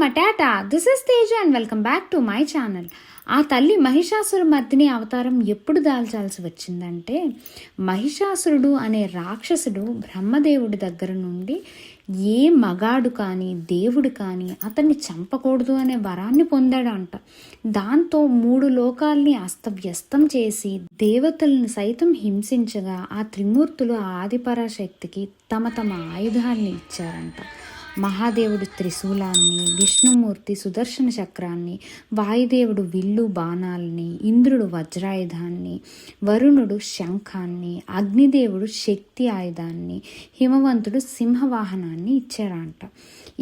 Matata, this is Teja and welcome back to my channel. ఆ తల్లి మహిషాసుర మర్దిని అవతారం ఎప్పుడు దాల్చాల్సి వచ్చిందంటే, మహిషాసురుడు అనే రాక్షసుడు బ్రహ్మదేవుడి దగ్గర నుండి ఏ మగాడు కానీ దేవుడు కానీ అతన్ని చంపకూడదు అనే వరాన్ని పొందాడంట. దాంతో 3 లోకాల్ని అస్తవ్యస్తం చేసి దేవతలను సైతం హింసించగా ఆ త్రిమూర్తులు ఆదిపరాశక్తికి తమ ఆయుధాన్ని ఇచ్చారంట. మహాదేవుడు త్రిశూలాన్ని, విష్ణుమూర్తి సుదర్శన చక్రాన్ని, వాయుదేవుడు విల్లు బాణాలని, ఇంద్రుడు వజ్రాయుధాన్ని, వరుణుడు శంఖాన్ని, అగ్నిదేవుడు శక్తి ఆయుధాన్ని, హిమవంతుడు సింహవాహనాన్ని ఇచ్చారంట.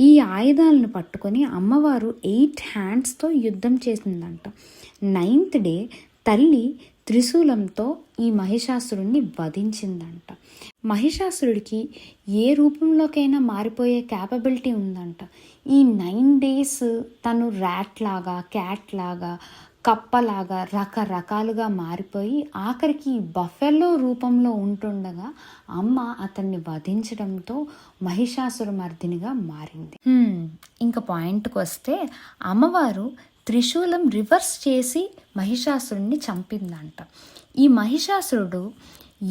ఈ ఆయుధాలను పట్టుకొని అమ్మవారు 8 హ్యాండ్స్తో యుద్ధం చేసిందంట. 9th డే తల్లి త్రిశూలంతో ఈ మహిషాసురుడిని వధించిందంట. మహిషాసురుడికి ఏ రూపంలోకైనా మారిపోయే క్యాపబిలిటీ ఉందంట. ఈ 9 days తను ర్యాట్ లాగా, క్యాట్ లాగా, కప్పలాగా రకరకాలుగా మారిపోయి ఆఖరికి బఫెల్లో రూపంలో ఉంటుండగా అమ్మ అతన్ని వధించడంతో మహిషాసుర మర్దినిగా మారింది. ఇంకా పాయింట్కి వస్తే, అమ్మవారు త్రిశూలం రివర్స్ చేసి మహిషాసురుడిని చంపిందంట. ఈ మహిషాసురుడు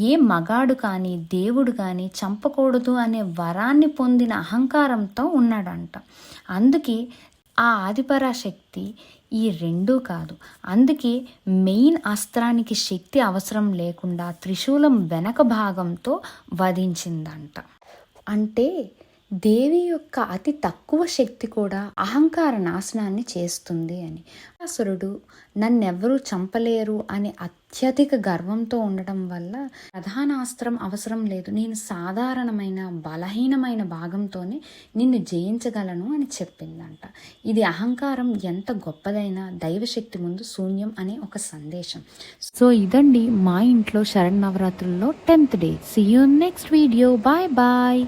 ఏ మగాడు కానీ దేవుడు కానీ చంపకూడదు అనే వరాన్ని పొందిన అహంకారంతో ఉన్నాడంట. అందుకే ఆ ఆదిపరాశక్తి ఈ 2 కాదు, అందుకే మెయిన్ అస్త్రానికి శక్తి అవసరం లేకుండా త్రిశూలం వెనక భాగంతో వధించిందంట. అంటే దేవి యొక్క అతి తక్కువ శక్తి కూడా అహంకార నాశనాన్ని చేస్తుంది అని. అసురుడు నన్నెవ్వరూ చంపలేరు అని అత్యధిక గర్వంతో ఉండటం వల్ల ప్రధానాస్త్రం అవసరం లేదు, నేను సాధారణమైన బలహీనమైన భాగంతోనే నిన్ను జయించగలను అని చెప్పిందంట. ఇది అహంకారం ఎంత గొప్పదైనా దైవశక్తి ముందు శూన్యం అనే ఒక సందేశం. సో ఇదండి మా ఇంట్లో శరన్నవరాత్రుల్లో 10th day. See you next video. Bye bye.